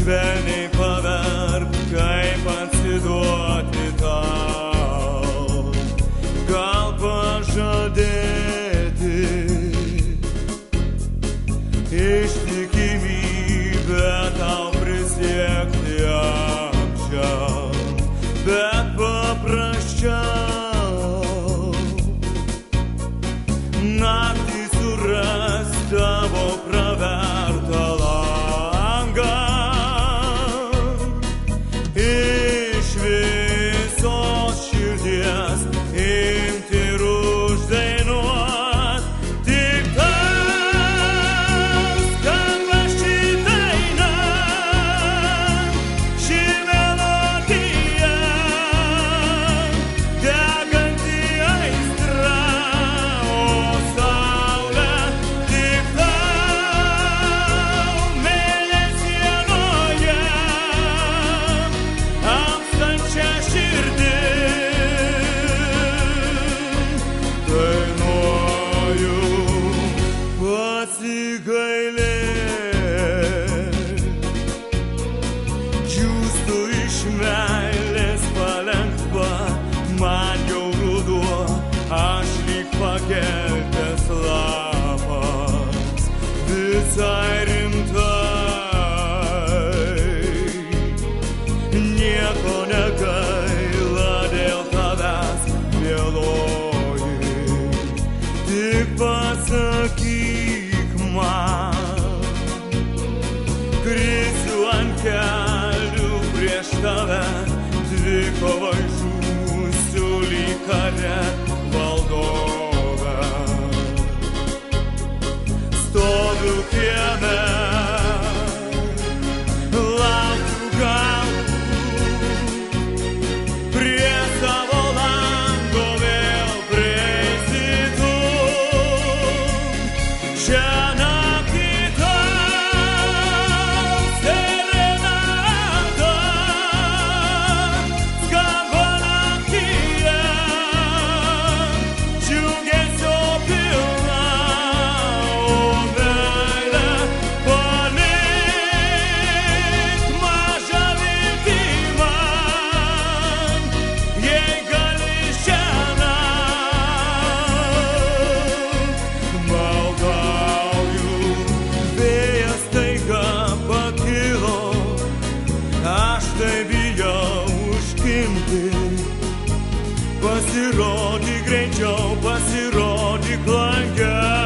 švelniai paverk, kaip atsiduoti tau. Gal pažadėti ištikimybę tau prisiekti amžiam, bet paprasčiau naktį suras tavo pravertą langą. Iš visos širdies imti ir uždainuot, tik tas skamba ši daina, ši melodija, deganti aistra, o saulė tik tau mėnesienoje, amstančia širdim dainuoju. Pasigailėk, džiūstu iš meilės palengva, man jau ruduo, aš lyg pakeltęs lapas, visai rimtai. Nieko negaila dėl tavęs, mieloji, tik pasakyk man, krisiu ant kelių prieš tave, dvikovai žūsiu lyg kare valdove. Stoviu kieme, laukiu galų, prie savo lango vėl prieisi tu. Šią naktį tau serenada skamba naktyje, džiugesio pilna, o meile palik mažą viltį man, jei gali šiąnakt. Maldauju, vėjas staiga pakilo, aš tai bijau užkimti. Pasirodyk greičiau, pasirodyk lange.